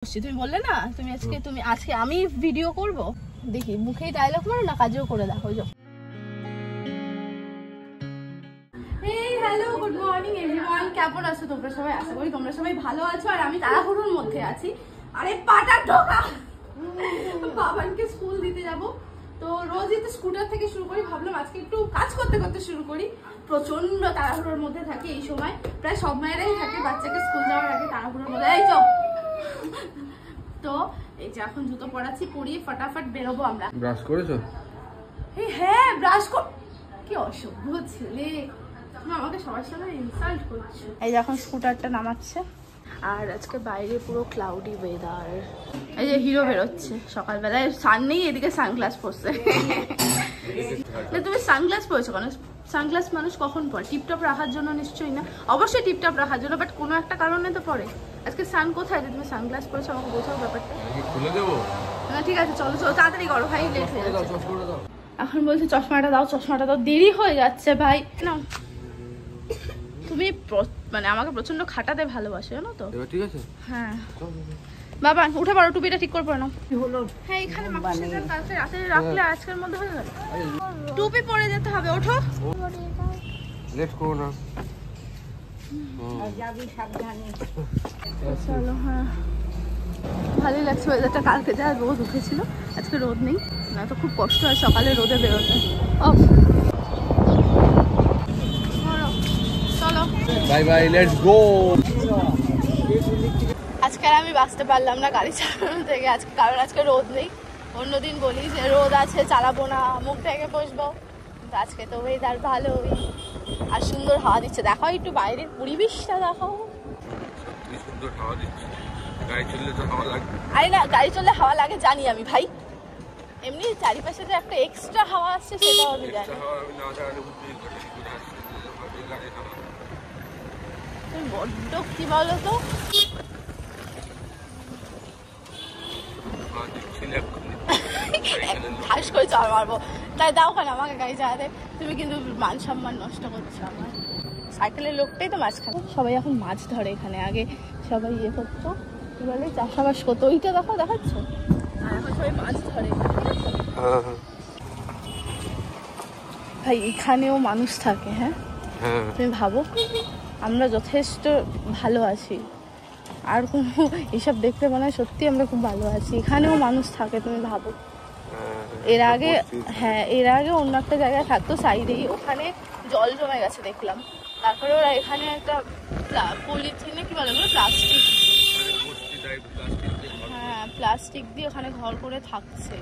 তুমি বললে না তুমি আজকে আমি ভিডিও করব, দেখি মুখেই ডায়লগ মারো না কাজেও করে দেখো। হ্যালো, গুড মর্নিং এভরিওয়ান, কেমন আছো তোমরা সবাই? আশা করি তোমরা সবাই ভালো আছো। আর আমি তাড়াহুড়োর মধ্যে আছি। আরে পাটা ঢোকা, বাবানকে স্কুল দিতে যাব। তো রোজই তো স্কুটার থেকে শুরু করি, ভাবলাম আজকে একটু কাজ করতে করতে শুরু করি। প্রচন্ড তাড়াহুড়োর মধ্যে থাকি এই সময়, প্রায় সব মায়েরাই থাকে বাচ্চাকে স্কুল যাওয়ার আগে তাড়াহুড়োর মধ্যে। এই চল। তো এই যে এখন জুতো পরাচ্ছি, পরিয়ে ফটাফট বেরোবো আমরা। ব্রাশ করেছো? হ্যাঁ ব্রাশ কর। কি অসভ্য ছেলে, তুমি আমাকে সবার সামনে ইনসাল্ট করছো। এই যে এখন স্কুটারটা নামাচ্ছে, আর আজকে বাইরে পুরো ক্লাউডি ওয়েদার। এই যে হিরো বেরোচ্ছে সকালবেলায়, সান নেই, এদিকে সানগ্লাস পরছে। তুমি সানগ্লাস পরেছো কেন? সানগ্লাস মানুষ কখন পরে? টিপটপ রাখার জন্য নিশ্চয়ই না, অবশ্যই টিপটপ রাখার জন্য, বাট কোনো একটা কারণে তো পরে। আজকে সান কোথায় যে তুমি সানগ্লাস পরেছো? আমাকে বোঝাও ব্যাপারটা। খুলে দেবো না ঠিক আছে, চলো চলো তাড়াতাড়ি করো ভাই, লেট হয়ে যাচ্ছে। এখন বলছে চশমাটা দাও, চশমাটা দাও, দেরি হয়ে যাচ্ছে ভাই। না তুমি মানে আমাকে প্রচন্ড খাটাতে ভালোবাসো জানো তো। ঠিক আছে হ্যাঁ বাবা উঠে পড়ো, টুপিটা ঠিক করে পড়ো না। হ্যাঁ এখানে কালকে রাতে রাখলে আজকের মধ্যে হয়ে গেল। টুপি পরে যেতে হবে, ওঠো। লেট করো না। চলো। হ্যাঁ ভালোই লাগছে ওয়েদারটা, কালকে যা রোদ উঠেছিল আজকে রোদ নেই, না তো খুব কষ্ট হয় সকালে রোদে বেরোতে। চলো বাই বাই, লেটস গো। আজকে আর আমি বাঁচতে পারলাম না গাড়ি চালানো থেকে আজকে, কারণ আজকে রোদ নেই। অন্যদিন বলি যে রোদ আছে চালাবো না, মুখ থেকে বসবো, কিন্তু আজকে তো ওয়েদার ভালোই আর সুন্দর হাওয়া দিচ্ছে। দেখো একটু বাইরের পরিবেশটা দেখো, সুন্দর হাওয়া দিচ্ছে। গাড়ি চললে তো হাওয়া লাগে। আরে না গাড়ি চললে হাওয়া লাগে জানি আমি ভাই, এমনি চারিপাশে যে একটা এক্সট্রা হাওয়া আসছে সেটাও আমি জানি। তুমি বড্ড কি বলো তো, হাস করে চড় মারবো। তাই দাও কেন আমাকে গাড়ি চালাতে, তুমি কিন্তু মান সম্মান নষ্ট করছো আমার। সাইকেলের লোকটাই তো মাঝখানে, সবাই এখন মাছ ধরে এখানে, আগে সবাই ইয়ে করতো কি বলে চাষাবাস করতো, ওইটা দেখো দেখাচ্ছ, আর এখন সবাই মাছ ধরে। ভাই এখানেও মানুষ থাকে। হ্যাঁ তুমি ভাবো আমরা যথেষ্ট ভালো আছি, আর কোনো এসব দেখতে মনে হয় সত্যি আমরা খুব ভালো আছি। এখানেও মানুষ থাকে, তুমি ভাবো। এর আগে অন্য একটা জায়গায় থাকতো সাইডেই, ওখানে জল জমে গেছে দেখলাম। তারপরে ওরা এখানে একটা পলিথিনে কি বলে প্লাস্টিক, হ্যাঁ প্লাস্টিক দিয়ে ওখানে ঘর করে থাকছে।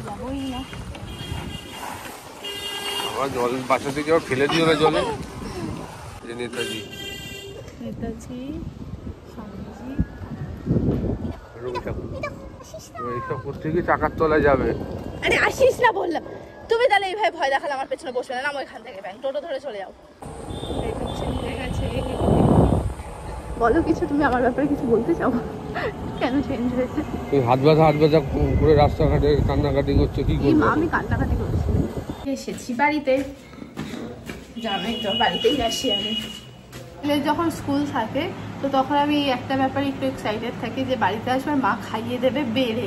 যাবোই না, জল বাঁচাতে গিয়ে ফেলে দিও না জলে। নেতাজি এইসব করতে গিয়ে চাকার তলায় যাবে। আরে আসিস না বললাম। তুমি তাহলে এইভাবে ভয় দেখালে আমার পেছনে বসবে না, নামো এখান থেকে, ব্যাংক টোটো ধরে চলে যাও। বলো কিছু, তুমি আমার ব্যাপারে কিছু বলতে চাও? কেন চেঞ্জ হয়েছে? তুই হাত ব্যথা করে রাস্তাঘাটে কান্নাকাটি করছো, কি করবো? আমি কান্নাকাটি করছি। এসেছি বাড়িতে, জানোই তো বাড়িতেই আসি আমি। যখন স্কুল থাকে তো তখন আমি একটা ব্যাপারে একটু এক্সাইটেড থাকি যে বাড়িতে আসবে মা খাইয়ে দেবে বেড়ে,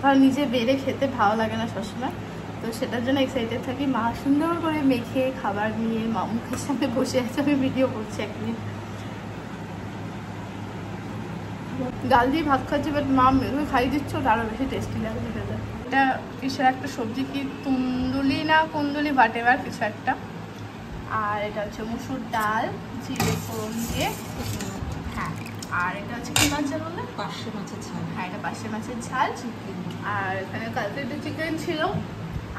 কারণ নিজে বেড়ে খেতে ভালো লাগে না সবসময়, তো সেটার জন্য এক্সাইটেড থাকি। মা সুন্দর করে মেখে খাবার নিয়ে মা মুখের সামনে বসে আছে, আমি ভিডিও করছি একদিন ডাল দিয়ে ভাত খাচ্ছি, বাট মা মেখে খাইয়ে দিচ্ছ, ওটা আরও বেশি টেস্টি লাগে খেতে। এটা কিসের একটা সবজি, কি তুন্দুলি না কুন্দুলি বাটেবার কিছু একটা, আর এটা হচ্ছে মুসুর ডাল জিরে ফোড়ন দিয়ে। হ্যাঁ আর এটা হচ্ছে কি মাছ যেন বললে? পার্শে মাছের ঝাল। হ্যাঁ এটা পার্শে মাছের ঝাল। আর এখানে কালকে একটু চিকেন ছিল,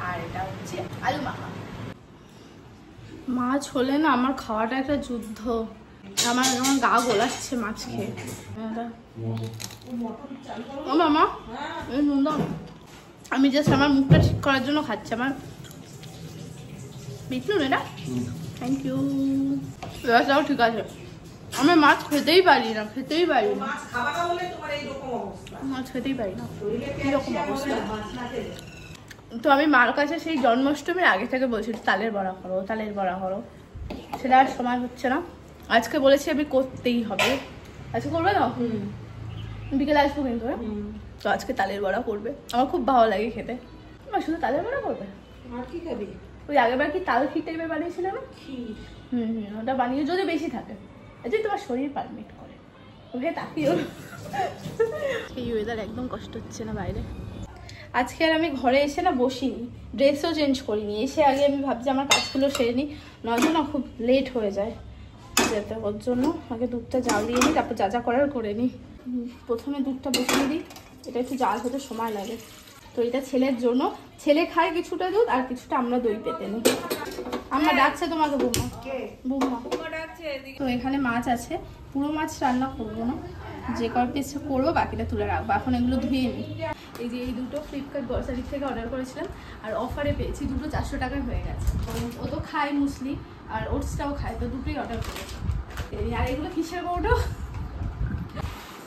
আর এটা হচ্ছে আলু মাখা। মাছ হলে না আমার খাওয়াটা একটা যুদ্ধ, আমার গা গোলাচ্ছে মাছ খেয়ে। ও মামা এই নুন দাও, আমি জাস্ট আমার মুখটা ঠিক করার জন্য খাচ্ছি। আমার বিটনুন এটা, থ্যাংক ইউ। এটাও ঠিক আছে, আমি মাছ খেতেই পারি না, মাছ খেতেই পারি না, কীরকম অবস্থা। তো আমি মার কাছে সেই জন্মাষ্টমীর আগে থেকে বলছি তালের বড়া করো, সেটা আর সময় হচ্ছে না। আজকে বলেছি আমি করতেই হবে, আজকে করবে না? বিকেলে আসবো কিন্তু। তো আজকে তালের বড়া করবে, আমার খুব ভালো লাগে খেতে। আমার শুধু তালের বড়া করবে? আর কি খাবি? ওই আগেরবার কি তাল ক্ষীর টাইপের বানিয়েছিলাম না? ওটা বানিয়ে যদি বেশি থাকে যদি তোমার শরীর পারমিট করে। ওকে তাকিও। এই ওয়েদার একদম কষ্ট হচ্ছে না বাইরে। আজকে আর আমি ঘরে এসে না বসিনি, ড্রেসও চেঞ্জ করিনি। এসে আগে আমি ভাবছি আমার কাজগুলো সেরে নিই, নয়তো না খুব লেট হয়ে যায় যেতে। ওর জন্য আগে দুধটা জাল দিয়ে নিই, তারপর যা যা করার করে নিই। প্রথমে দুধটা বসিয়ে দিই, এটা একটু জাল হতে সময় লাগে। তো এটা ছেলের জন্য, ছেলে খায় কিছুটা দুধ আর কিছুটা আমরা দই পেতে নিই। আমার ডাকছে তোমাকে বৌমা। বৌমা তো এখানে মাছ আছে, পুরো মাছ রান্না করবো না, যে কর পিস করবো বাকিটা তুলে রাখবো। এখন এগুলো ধুয়ে নিই। এই যে এই দুটো ফ্লিপকার্ট গ্রসারি থেকে অর্ডার করেছিলাম আর অফারে পেয়েছি, দুটো 400 টাকায় হয়ে গেছে। ও তো খায় মুসলি আর ওটসটাও খায়, তো দুটোই অর্ডার করেছি। আর এগুলো কিসের কৌটো,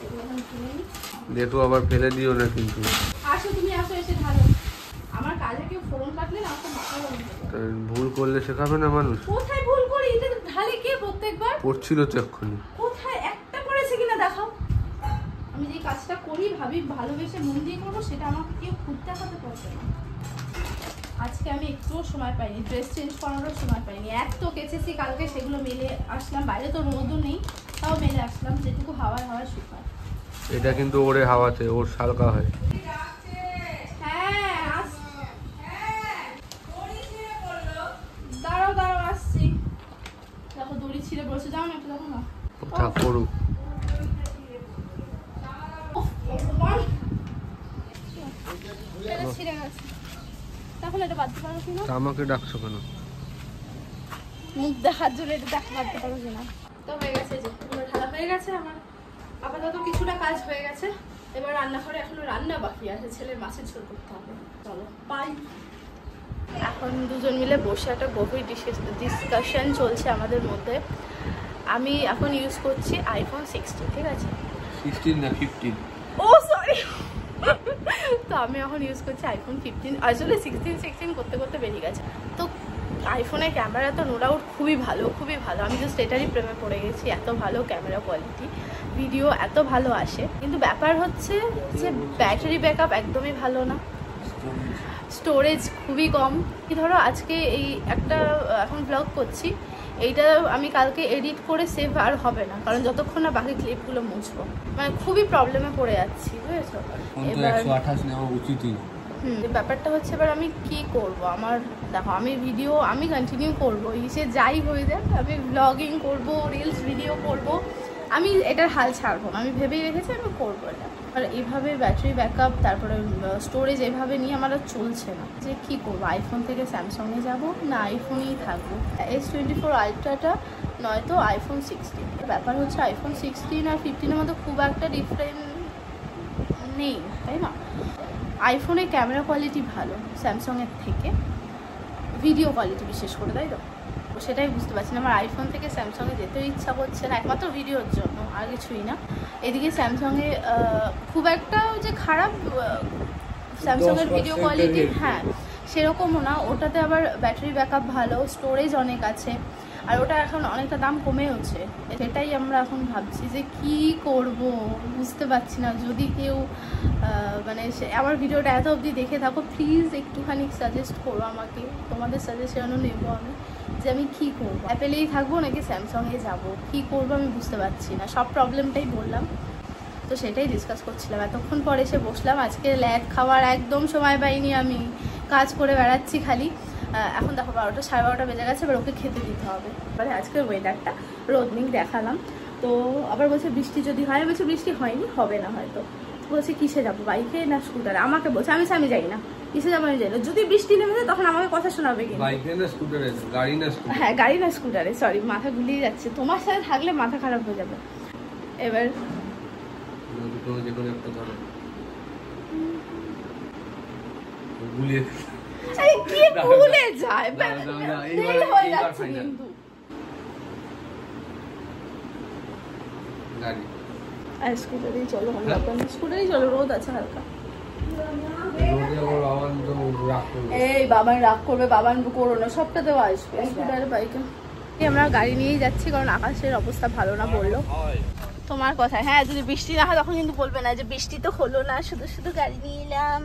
এগুলো এখন কিনে নিই। দেখো আবার ফেলে দিও না কিন্তু। আসো তুমি, আসো, এসে ঢালো। আমার কাজে কেউ ফোন কাটলে না তো মাথা গরম হয়ে যায়। ভুল করলে শেখাবে না মানুষ। কোথায় ভুল করি? এটা ঢালে কে প্রত্যেকবার? পড়ছিল তো এক্ষুনি। কোথায় একটা করেছে কিনা দেখাও। আমি যে কাজটা করি ভাবি ভালোবেসে মন দিয়ে করবো, সেটা আমাকে কেউ খুব দেখাতে পারছে না। আজকে আমি একটুও সময় পাইনি, ড্রেস চেঞ্জ করারও সময় পাইনি। এত কেচেছি কালকে, সেগুলো মেলে আসলাম। বাইরে তো রোদও নেই, তাও মেলে আসলাম, যেটুকু হাওয়ায় হাওয়ায় শুকায়। এটা কিন্তু ওরে হাওয়াতে ওর শালকা হয়। হ্যাঁ দাঁড়াও দাঁড়াও আসছি। দেখো দড়ি ছিঁড়ে বসে যাও না একটু, দেখো না। থাক করুক। ছিঁড়ে গেছে, তাহলে এটা বাঁধতে পারো কিনা? আমাকে ডাকছো কেন? মুখ দেখার জন্য এটা বাঁধতে পারো কিনা। তো হয়ে গেছে, যে পুরো ঢালা হয়ে গেছে আমার। আপাতত কিছুটা কাজ হয়ে গেছে। এবার রান্নাঘরে এখনো রান্না বাকি আছে, ছেলের মাছের ঝোল করতে হবে। চলো পাই। এখন দুজন মিলে বসে একটা গভীর ডিসকাশন চলছে আমাদের মধ্যে। আমি এখন ইউজ করছি আইফোন 16, ঠিক আছে? 16 না 15। ও সরি। তো আমি এখন ইউজ করছি আইফোন 15। আসলে 16 করতে করতে বেরিয়ে গেছে। তো আইফোনের ক্যামেরা তো নো ডাউট খুবই ভালো, খুবই ভালো। আমি জাস্ট এটারই প্রেমে পড়ে গেছি। এত ভালো ক্যামেরা কোয়ালিটি, ভিডিও এত ভালো আসে। কিন্তু ব্যাপার হচ্ছে যে ব্যাটারি ব্যাকআপ একদমই ভালো না, স্টোরেজ খুবই কম। কি ধরো আজকে এই একটা এখন ব্লগ করছি, এইটা আমি কালকে এডিট করে সেভ আর হবে না, কারণ যতক্ষণ না বাকি ক্লিপগুলো মুছবো। মানে খুবই প্রবলেমে পড়ে যাচ্ছি, বুঝেছো? এবার 128 নেওয়া উচিতই। ব্যাপারটা হচ্ছে এবার আমি কি করব। আমার দেখো, আমি ভিডিও আমি কন্টিনিউ করবো, সে যাই হয়ে যাক। আমি ব্লগিং করব, রিলস ভিডিও করব, আমি এটার হাল ছাড়বো না। আমি ভেবেই রেখেছি আমি করবো এটা। আর এইভাবে ব্যাটারি ব্যাকআপ, তারপরে স্টোরেজ এভাবে নিয়ে আমার আর চলছে না। যে কি করবো, আইফোন থেকে স্যামসাংয়ে যাব না আইফোনেই থাকবো? S24 আলট্রাটা নয়তো আইফোন 16। ব্যাপার হচ্ছে আইফোন 16 আর 15-এর মধ্যে খুব একটা ডিফারেন্ট নেই, তাই না? আইফোনের ক্যামেরা কোয়ালিটি ভালো স্যামসাংয়ের থেকে, ভিডিও কোয়ালিটি বিশেষ করে, তাই তো? সেটাই বুঝতে পারছি না। আমার আইফোন থেকে স্যামসাংয়ে যেতেও ইচ্ছা করছে না, একমাত্র ভিডিওর জন্য, আর কিছুই না। এদিকে স্যামসাংয়ে খুব একটা যে খারাপ স্যামসাংয়ের ভিডিও কোয়ালিটি, হ্যাঁ সেরকমও না। ওটাতে আবার ব্যাটারি ব্যাকআপ ভালো, স্টোরেজ অনেক আছে, আর ওটা এখন অনেকটা দাম কমেওছে। সেটাই আমরা এখন ভাবছি যে কি করব, বুঝতে পারছি না। যদি কেউ মানে আমার ভিডিওটা এত অবধি দেখে থাকো, প্লিজ একটুখানি সাজেস্ট করো আমাকে, তোমাদের সাজেশনও নেবো আমি, যে আমি কী করবো, অ্যাপেলেই থাকবো নাকি স্যামসাংয়ে যাব, কি করবো আমি বুঝতে পারছি না। সব প্রবলেমটাই বললাম, তো সেটাই ডিসকাস করছিলাম। এতক্ষণ পর এসে বসলাম। আজকে ল্যাদ খাওয়ার একদম সময় পাইনি, আমি কাজ করে বেড়াচ্ছি খালি। এখন দেখো 12টা 12:30 বেজে গেছে, এবার ওকে খেতে দিতে হবে। এবারে আজকের ওয়েদারটা রোদ নেই দেখালাম, তো আবার বলছে বৃষ্টি যদি হয়, বলছে বৃষ্টি হয়নি, হবে না হয়তো। বলছে কিসে যাবো, বাইকে না স্কুটারে? আমাকে বলছে, আমি যাই না, কিসে যাবো আমি যাই না। যদি বৃষ্টি নেমে যায় তখন আমাকে কথা শোনাবে কি? বাইকে না স্কুটারে? গাড়ি না স্কুটারে? হ্যাঁ গাড়ি না স্কুটারে, সরি মাথা গুলিয়ে যাচ্ছে। তোমার সাথে থাকলে মাথা খারাপ হয়ে যাবে। এবার গুলিয়ে কি ভুলে যায়, হয়ে যাচ্ছে কিন্তু। গাড়ি আর স্কুটারেই চলো, স্কুটারেই চলো, রোদ আছে হালকা। এই বাবান রাগ করবে, বাবান করো না, সবটাতেও আসবে স্কুটারে বাইকে। আমরা গাড়ি নিয়েই যাচ্ছি, কারণ আকাশের অবস্থা ভালো না বললো। তো তোমার কথা। হ্যাঁ যদি বৃষ্টি না হয় তখন কিন্তু বলবে না যে বৃষ্টি তো হলো না, শুধু শুধু গাড়ি নিয়ে এলাম।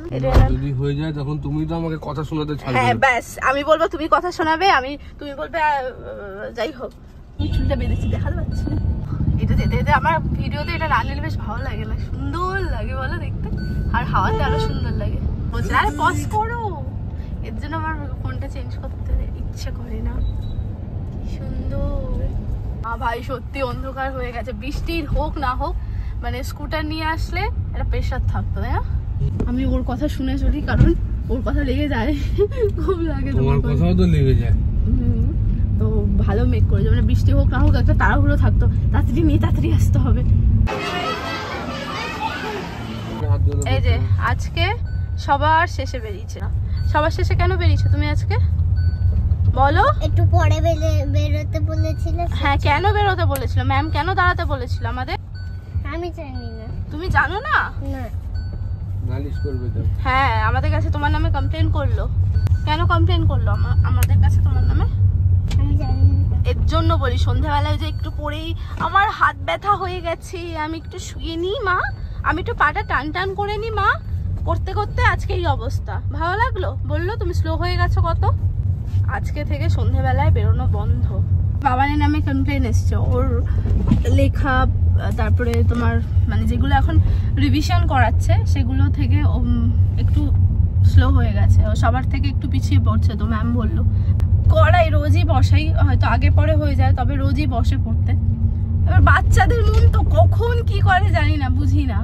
যদি হয়ে যায় তখন তুমি তো আমাকে কথা শোনাতে ছাড়বে। হ্যাঁ ব্যাস, আমি বলবো তুমি কথা শোনাবে, তুমি বলবে যাই হোক। চুলটা বেঁধেছি দেখাতে পাচ্ছি না। এটা যেতে যেতে আমার ভিডিওতে এটা না নিলে বেশ ভালো লাগে না, সুন্দর লাগে বলো দেখতে, আর হাওয়াতে আরো সুন্দর লাগে। বলছে আরে পজ করো, এর জন্য আমার ফোনটা চেঞ্জ করতে ইচ্ছে করে না। কি সুন্দর ভাই, সত্যি অন্ধকার হয়ে গেছে। বৃষ্টির হোক না হোক, মানে স্কুটার নিয়ে আসলে একটা প্রেশার থাকতো, তাই না? আমি ওর কথা শুনে চলি, কারণ ওর কথা লেগে যায়, খুব লাগে। তোমার কথাও তো লেগে যায়। তো ভালো মেক করে, মানে বৃষ্টি হোক না হোক একটা তাড়াহুড়ো থাকতো, তাড়াতাড়ি নিয়ে তাড়াতাড়ি আসতে হবে। এই যে আজকে সবার শেষে বেরিয়েছে। সবার শেষে কেন বেরিয়েছো তুমি আজকে বলো? একটু পরে বেরোতে বলেছিল। হ্যাঁ কেন বেরোতে বলেছিল? ম্যাম কেন দাঁড়াতে বলেছিল আমাদের? আমি জানি না। তুমি জানো না? না। নালিশ করবে তো। হ্যাঁ আমাদের কাছে তোমার নামে কমপ্লেন করলো। কেন কমপ্লেন করলো আমাদের কাছে তোমার নামে? আমি জানি না। এর জন্য বলি, সন্ধ্যাবেলায় যে একটু পরেই আমার হাত ব্যথা হয়ে গেছে, আমি একটু শুয়ে নিই মা, আমি একটু পাটা টান টান করে নিই মা, করতে করতে আজকে এই অবস্থা। ভালো লাগলো? বললো তুমি স্লো হয়ে গেছো কত। আজকে থেকে সন্ধ্যাবেলায় বেরোনো বন্ধ। বাবানের নামে কমপ্লেন এসছে, ওর লেখা, তারপরে তোমার মানে যেগুলো এখন রিভিশন করাচ্ছে সেগুলো থেকে একটু স্লো হয়ে গেছে, ও সবার থেকে একটু পিছিয়ে পড়ছে। তো ম্যাম বললো করাই, রোজই বসাই, হয়তো আগে পরে হয়ে যায়, তবে রোজই বসে পড়তে। এবার বাচ্চাদের মন তো কখন কি করে জানি না, বুঝি না।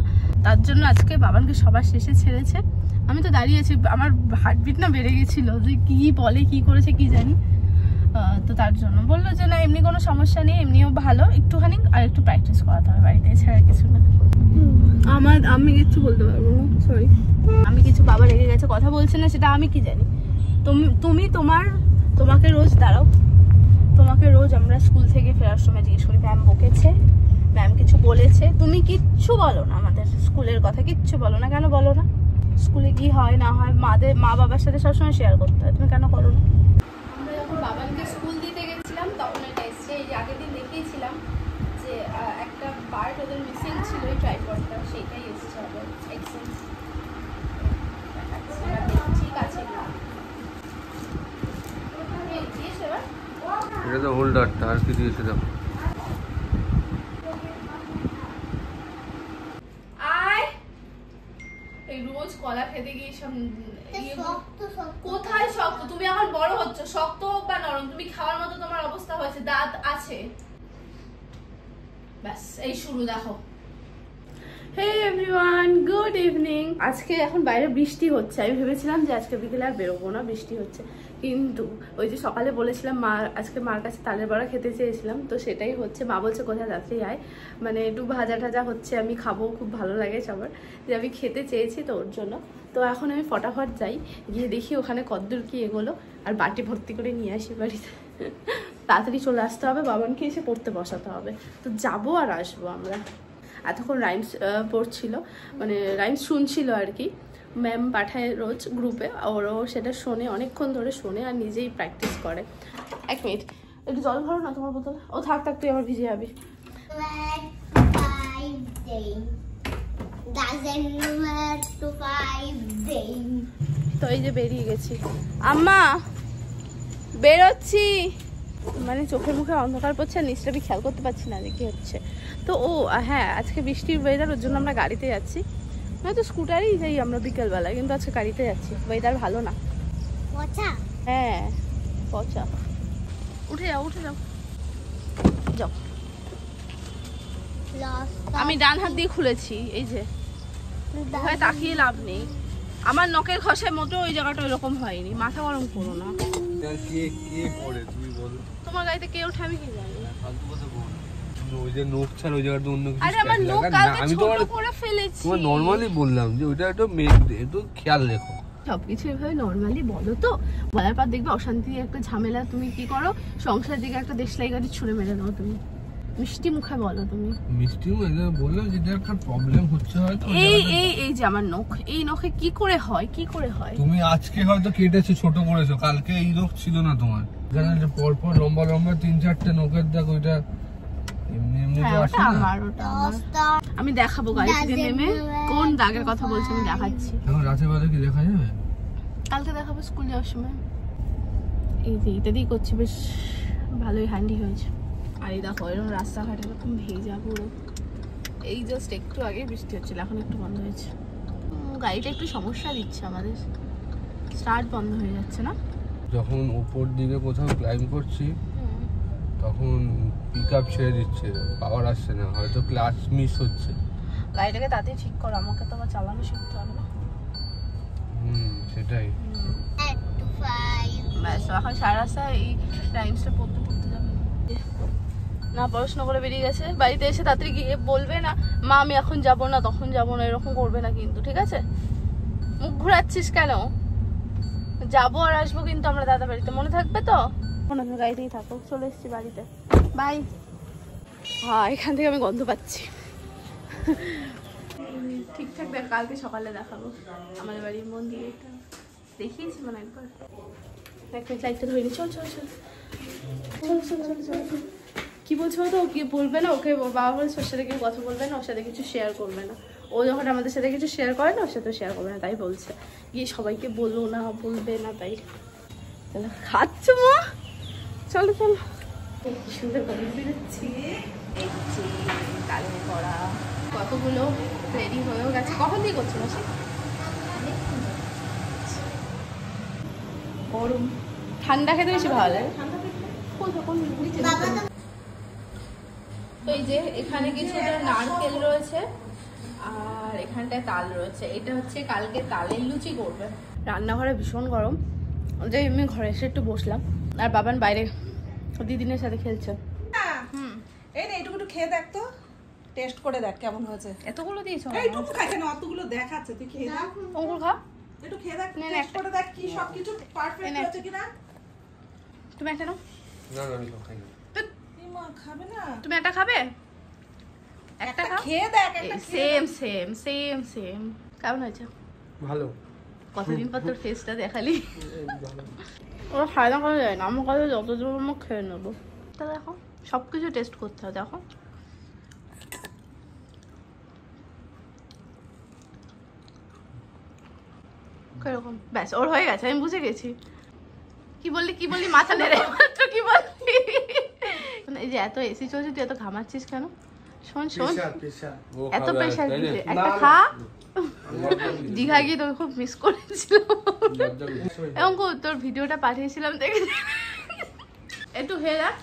তার জন্য আজকে বাবানকে সবার শেষে ছেড়েছে। আমি তো দাঁড়িয়ে আছি, আমার হার্টবিট না বেড়ে গেছিল, যে কি বলে কি করেছে কি জানি। তো তার জন্য বললো যে না এমনি কোনো সমস্যা নেই, এমনিও ভালো, একটুখানি আর একটু প্র্যাকটিস করাতে হবে বাড়িতে, এছাড়া কিছু না। আমি কিছু বলতে পারবো না, সরি। আমি কিছু, বাবা রেগে গেছে কথা বলছে না, সেটা আমি কি জানি। তুমি তোমাকে রোজ দাঁড়াও, তোমাকে রোজ আমরা স্কুল থেকে ফেরার সময় জিজ্ঞেস করি ম্যাম বকেছে, ম্যাম কিছু বলেছে, তুমি কিচ্ছু বলো না আমাদের স্কুলের কথা, কিচ্ছু বলো না। কেন বলো না? স্কুলে কি হয় না হয় মা বাবার সাথে সবসময় শেয়ার করতে হয়, তুমি কেন করো না? আমরা যখন বাবানকে স্কুল দিতে গেছিলাম তখন এটা এসছে, এই যে আগের দিন দেখিয়েছিলাম যে একটা পার্ট ওদের মিসিং ছিল, এই ট্রাইপডটা, সেইটাই এসছে আবার এক্সচেঞ্জ। ঠিক আছে এটা তো হোল্ডারটা, আর কি দিয়েছে দেখো। রোজ কলা খেতে গিয়ে সব কোথায় শক্ত? তুমি এখন বড় হচ্ছ, শক্ত হোক বা নরম তুমি খাওয়ার মতো তোমার অবস্থা হয়েছে, দাঁত আছে, ব্যাস এই শুরু। দেখো Hey everyone, good evening. আজকে এখন বাইরে বৃষ্টি হচ্ছে, আমি ভেবেছিলাম যে আজকে বিকেলে আর বেরোবো না, বৃষ্টি হচ্ছে, কিন্তু ওই যে সকালে বলেছিলাম আজকে মার কাছে তালের বড়া খেতে চেয়েছিলাম, তো সেটাই হচ্ছে। মা বলছে কোথায় যাচ্ছি আয়, মানে একটু ভাজা টাজা হচ্ছে, আমি খাবো, খুব ভালো লাগে সবার, যে আমি খেতে চেয়েছি তো ওর জন্য। তো এখন আমি ফটাফট যাই, গিয়ে দেখি ওখানে কদ্দূর কি এগোলো, আর বাটি ভর্তি করে নিয়ে আসি বাড়িতে। তাড়াতাড়ি চলে আসতে হবে, বাবানকে এসে পড়তে বসাতে হবে, তো যাবো আর আসবো আমরা। এতক্ষণ রাইমস পড়ছিল, মানে রাইমস শুনছিল আর কি, ম্যাম পাঠায় রোজ গ্রুপে, ওরও সেটা শোনে, অনেকক্ষণ ধরে শোনে আর নিজেই প্র্যাকটিস করে। এক মিনিট, একটু জল ভরো না তোমার বোতলে। ও থাক তুই আবার ভিজে যাবি। তো এই যে বেরিয়ে গেছি, আম্মা বেরোচ্ছি, মানে চোখের মুখে অন্ধকার পড়ছে আর নিচটা আমি খেয়াল করতে পারছি না যে কি হচ্ছে। তো হ্যাঁ আজকে বৃষ্টির ওয়েদার, ওর জন্য আমরা গাড়িতে যাচ্ছি, নয়তো স্কুটারেই যাই আমরা বিকেলবেলায়, কিন্তু আজকে গাড়িতে যাচ্ছি, ওয়েদার ভালো না। হ্যাঁ পচা। উঠে যাও যাও। আমি ডান হাত দিয়ে খুলেছি, এই যে তাকিয়ে লাভ নেই, আমার নখের খসায় মতো ওই জায়গাটা ওইরকম হয়নি, মাথা গরম করো না। তোমার গাড়িতে কে ওঠে আমি কি জানি না। ওই যে নখ ছাড় ওই জায়গাটা অন্য কিছু। আরে আমার নখ কালকে ছোট করে ফেলেছি। তোমার নরমালি বললাম যে ওইটা একটু একটু খেয়াল রেখো। সবকিছু এভাবে নর্মালি বলো তো, বলার পর দেখবে অশান্তি একটা ঝামেলা, তুমি কি করো সংসার দিকে একটা দেশলাই গাড়ি ছুঁড়ে মেরে দাও। তুমি মিষ্টি মুখে বলো, তুমি মিষ্টি মুখে বললাম যেটা একটা প্রবলেম হচ্ছে হয়তো। এই যে আমার নখ, এই নখে কি করে হয়? তুমি আজকে হয়তো কেটেছো, ছোট করেছো, কালকে এই নখ ছিল না তোমার। এখানে পর পর লম্বা লম্বা 3-4টে নখের দাগ, ওইটা এমনি সামনে হ্যাঁ তো ওটা আসে না। আমার, ওটা আমার। আমি দেখাবো গাড়ি থেকে নেমে কোন দাগের কথা বলছি, আমি দেখাচ্ছি। এখন রাতের বেলা কি দেখা যাবে? কালকে দেখাবো স্কুল যাওয়ার সময়। এই যে এটা দিয়ে করছি, বেশ ভালোই হ্যান্ডি হয়েছে। আর এই দেখো এরকম রাস্তাঘাট এরকম ভেজা পুরো। এই জাস্ট একটু আগে বৃষ্টি হচ্ছিল, এখন একটু বন্ধ হয়েছে। গাড়িটা একটু সমস্যা দিচ্ছে আমাদের, স্টার্ট বন্ধ হয়ে যাচ্ছে না। যখন উপর দিকে কোথাও ক্লাইম্ব করছি তখন পিকআপ ছেড়ে দিচ্ছে, পাওয়ার আসছে না, হয়তো ক্লাচ মিস হচ্ছে। গাড়িটাকে তাড়াতাড়ি ঠিক করো, আমাকে তো আবার চালানো শিখতে হবে না। সেটাই। ব্যাস এখন সারা রাস্তা এই রাইমসটা পড়তে পড়তে যাবে। না পড়াশোনা করে বেরিয়ে গেছে, বাড়িতে এসে তাড়াতাড়ি গিয়ে বলবে না মা আমি এখন যাবো না, তখন যাবো না, এরকম করবে না কিন্তু, ঠিক আছে? মুখ ঘুরাচ্ছিস কেন? যাবো আর আসবো কিন্তু আমরা দাদা বাড়িতে, মনে থাকবে তো? ওনাদের গাড়িতেই থাকো, চলে এসেছি বাড়িতে, বাই। হ্যাঁ এখান থেকে আমি গন্ধ পাচ্ছি। ঠিকঠাক দেখ, কালকে সকালে দেখাবো আমাদের বাড়ির মন্দিরটা, দেখিয়েছি মানে একবার। এক মিনিট লাইটটা ধরে নি, চল চল চল চল চল চল চল। কি বলছো তো, কি বলবে না ওকে, বাবা বলছে ওর সাথে কেউ কথা বলবে না, ওর সাথে কিছু শেয়ার করবে না। ও যখন আমাদের সাথে কিছু শেয়ার করে না, ওর সাথে শেয়ার করবে না, তাই বলছে। গিয়ে সবাইকে বললো না, বলবে না, তাই খাচ্ছ মা। চলো চলো, সুন্দর করে বেরোচ্ছি। কালকে করা কতগুলো রেডি হয়েও গেছে। কখন দিয়ে করছো না? গরম, ঠান্ডা খেতে বেশি ভালো লাগে। তো এই যে এখানে কিছু নারকেল রয়েছে আর এখানটায় তাল রয়েছে, এটা হচ্ছে কালকে তালের লুচি করবে। রান্নাঘরে ভীষণ গরম, যে আমি ঘরে এসে একটু বসলাম, আর বাবান বাইরে দিদিনের সাথে খেলছে। এই রে এইটুকু একটু খেয়ে দেখ তো, টেস্ট করে দেখ কেমন হয়েছে। এতগুলো দিয়েছো? এইটুকু খাই কেন, অতগুলো দেখাচ্ছে, তুই খেয়ে দেখ। অঙ্কুর খা, একটু খেয়ে দেখ, না, টেস্ট করে দেখ কি সবকিছু পারফেক্ট হয়েছে কিনা। তুমি একটা নাও। না না আমি সব খাই না। এই মা খাবে না? তুমি একটা খাবে? একটা খাও, খেয়ে দেখ, একটা সেম সেম সেম সেম। কেমন হয়েছে? ভালো। কতদিন পর তোর ফেসটা দেখালি। ওরা খায় না করা যায় না, আমার কাছে যত দূর আমার খেয়ে নেবো। তা দেখো সব কিছু টেস্ট করতে হবে, দেখো। কিরকম? ব্যাস ওর হয়ে গেছে, আমি বুঝে গেছি। কি বললি কি বললি, মাথা নেড়ে মাত্র কি বললি? এই যে এত এসি চলছে, তুই এত ঘামাচ্ছিস কেন? শোন শোন, এত প্রেশার দিছে, একটা খা। দীঘা গিয়ে তোকে খুব মিস করেছিলাম। এবং তোর ভিডিওটা পাঠিয়েছিলাম দেখে, একটু খেয়ে দেখ,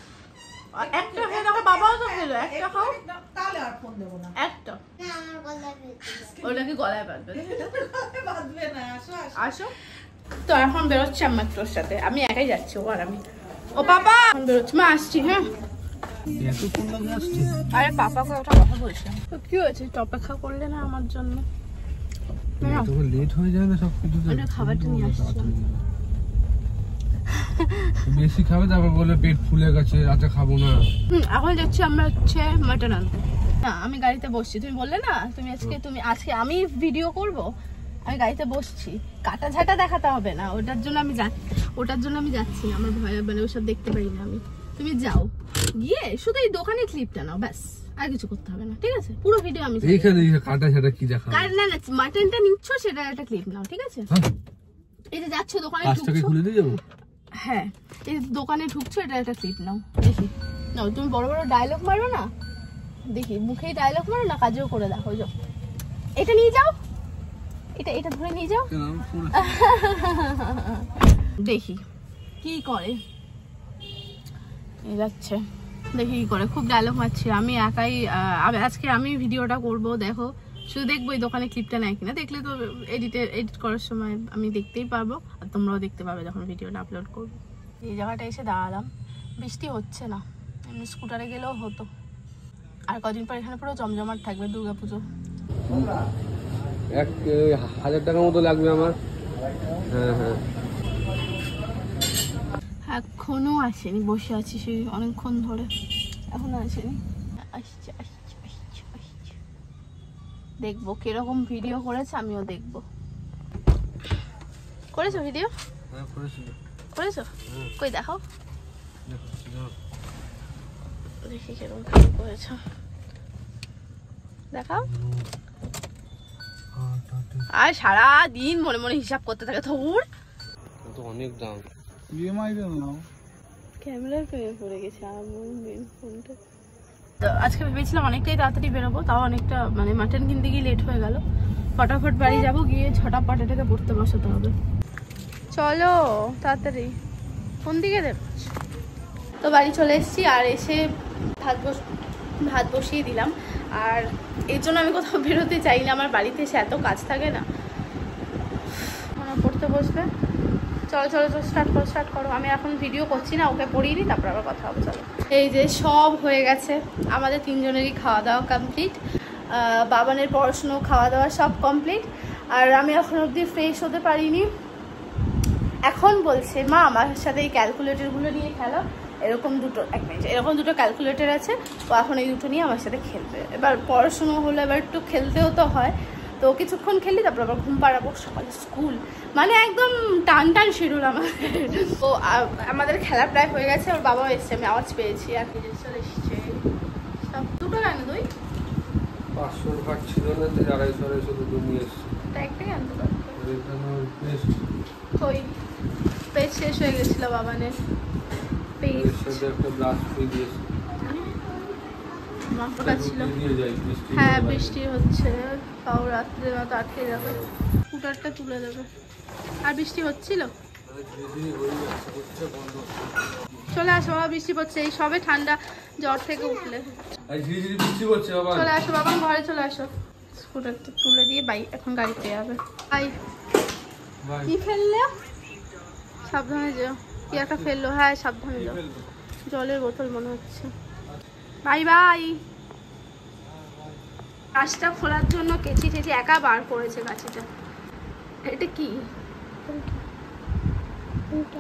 একটা খেয়ে দেখো, বাবাও তো খেলো, একটা খাও। তাহলে আর ফোন দেব না। একটা ওটা কি গলায় বাঁধবে? বাঁধবে না, আসো আসো। তো এখন বেরোচ্ছি আমার তোর সাথে, আমি একাই যাচ্ছি, ও আর আমি। ও পাপা এখন বেরোচ্ছি, মা আসছি। হ্যাঁ আরে পাপাকে একটা কথা বলছিলাম। তো কি হয়েছে, অপেক্ষা করলে না আমার জন্য? লেট হয়ে যায় না সব কিছু। খাবারটা নিয়ে আসছি। বেশি খাবে তারপর বলে পেট ফুলে গেছে, রাতে খাবো না। এখন যাচ্ছি আমরা হচ্ছে মাটন আনতে। না আমি গাড়িতে বসছি, তুমি বললে না তুমি আজকে আমি ভিডিও করব, আমি গাড়িতে বসছি। কাটা ঝাঁটা দেখাতে হবে না, ওটার জন্য আমি যাচ্ছি না, আমার ভয় মানে ওসব দেখতে পারি না আমি। তুমি যাও, গিয়ে শুধু এই দোকানে ক্লিপটা নাও, ব্যাস, আর কিছু করতে হবে না, ঠিক আছে? পুরো ভিডিও আমি এইখানে কাটা ঝাঁটা কি দেখা? না না, মাটনটা নিচ্ছ সেটা একটা ক্লিপ নাও, ঠিক আছে? এই যে যাচ্ছ দোকানে আজটাকে খুলে দিয়ে যাবো। হ্যাঁ এই দোকানে ঢুকছো, এটা একটা ক্লিপ নাও, দেখি নাও। তুমি বড় বড় ডায়লগ মারো না, দেখি মুখেই ডায়লগ মারো না, কাজেও করে দেখো। যাও এটা নিয়ে যাও, এটা ধরে নিয়ে যাও। দেখি কি করে, যাচ্ছে দেখি কি করে। খুব ডায়লগ মারছি আমি একাই। আজকে আমি ভিডিওটা করব, দেখো শুধু দেখবো এই দোকানে ক্লিপটা নেয় কিনা। দেখলে তো এডিট করার সময় আমি দেখতেই পারবো, আর তোমরাও দেখতে পাবে যখন ভিডিওটা আপলোড করবো। এই জায়গাটা এসে দাঁড়ালাম, বৃষ্টি হচ্ছে না, এমনি স্কুটারে গেলেও হতো। আর কদিন পর এখানে পুরো জমজমাট থাকবে দুর্গাপুজো। 1000 টাকার মতো লাগবে আমার। হ্যাঁ হ্যাঁ এখনো আসেনি, বসে আছি সেই অনেকক্ষণ ধরে, এখনো আসেনি। আসছে আসছে আসছে আসছে, দেখবো কিরকম ভিডিও করেছে, আমিও দেখবো। করেছো ভিডিও? হ্যাঁ করেছি। করেছো? কই দেখাও। দেখি কিরকম কাজ করেছে, দেখাও। আর সারা দিন মনে মনে হিসাব করতে থাকে থুর, তো অনেক দাম। ক্যামেরার প্রেমে পড়ে গেছে আমার মেন ফোনটা। তো আজকে ভেবেছিলাম অনেকটাই তাড়াতাড়ি বেরোবো, তাও অনেকটা মানে মাটন কিনতে গিয়ে লেট হয়ে গেল। ফটাফট বাড়ি যাবো, গিয়ে ছটা পাটাটাকে পড়তে বসাতে হবে। চলো তাড়াতাড়ি, কোন দিকে দেব। তো বাড়ি চলে এসেছি, আর এসে ভাত বসিয়ে দিলাম। আর এর জন্য আমি কোথাও বেরোতে চাই না, আমার বাড়িতে এসে এত কাজ থাকে না। পড়তে বসবে, চলো চলো চলো স্টার্ট করো। আমি এখন ভিডিও করছি না, ওকে পড়িয়ে নিই, তারপর আবার কথা হবে। চলো, এই যে সব হয়ে গেছে আমাদের তিনজনেরই খাওয়া দাওয়া কমপ্লিট, বাবানের পড়াশুনো খাওয়া দাওয়া সব কমপ্লিট। আর আমি এখন অবধি ফ্রেশ হতে পারিনি। এখন বলছে মা আমার সাথে এই ক্যালকুলেটরগুলো নিয়ে খেলো, এরকম দুটো ক্যালকুলেটর আছে, ও এখন এই দুটো নিয়ে আমার সাথে খেলবে। এবার পড়াশুনো হলো, এবার একটু খেলতেও তো হয়, তো কিছুক্ষণ খেলি, তারপর আবার ঘুম পাড়াবো, সকালে স্কুল, মানে একদম টান শিডিউল আমাদের। তো আমাদের খেলা প্রায় হয়ে গেছে, ওর বাবাও এসছে, আমি আওয়াজ পেয়েছি। আর কি চলে এসছে সব। দুটো কেন তুই 500 ভাগ ছিল না, 250 দুটো নিয়ে এসছি। একটাই আনতে পারতো, ওই পেজ শেষ হয়ে গেছিল বাবানের। পেজ একটা ব্লাস ফ্রি দিয়েছে, মাপটা ছিল। হ্যাঁ বৃষ্টি হচ্ছে, তাও রাত্রে মতো আটকে যাবে, স্কুটারটা তুলে দেবে। আর বৃষ্টি হচ্ছিল, চলে আসো বাবা, বৃষ্টি পড়ছে, এই সবে ঠান্ডা জ্বর থেকে উঠলে। চলে আসো বাবা, ঘরে চলে আসো। স্কুটারটা তুলে দিয়ে এখন গাড়িতে যাবে। কি ফেললে? সাবধানে যাও। কি একটা ফেললো, হ্যাঁ সাবধানে যাও। জলের বোতল মনে হচ্ছে। Bye bye. গাছটা খোলার জন্য কেচি একা বার করেছে গাছিটা। এটা কি?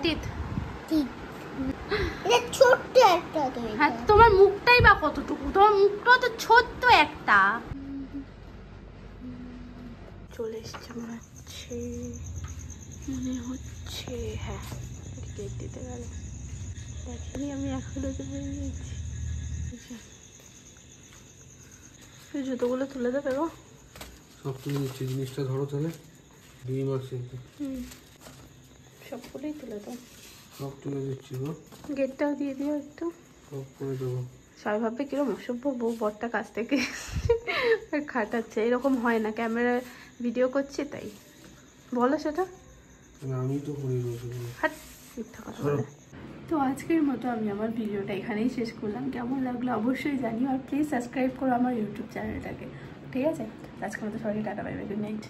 টিথ। ছোট্ট একটা। হ্যাঁ তোমার মুখটাই বা কতটুকু, তোমার মুখটা তো ছোট্ট একটা। চলে এসছে মনে হচ্ছে, হ্যাঁ গেট দিতে গেল, দেখিনি আমি এখনো তো বেরিয়ে গেছি। জুতোগুলো তুলে দেবে গো, সব তুলে দিচ্ছি। জিনিসটা ধরো তাহলে, ডিম আছে সবগুলোই তুলে দাও। সব তুলে দিচ্ছি গো, গেটটাও দিয়ে দিও একটু, সব করে দেবো। সবাই ভাববে কিরকম অসভ্য বউ, বরটা কাছ থেকে খাটাচ্ছে। এরকম হয় না, ক্যামেরায় ভিডিও করছি তাই। বলো সেটা, আমি তো করি মিথ্যা কথা বলে। তো আজকের মতো আমি আমার ভিডিওটা এখানেই শেষ করলাম। কেমন লাগলো অবশ্যই জানিও, আর প্লিজ সাবস্ক্রাইব করো আমার ইউটিউব চ্যানেলটাকে, ঠিক আছে? আজকের মতো সবাইকে tata, bye bye, good night.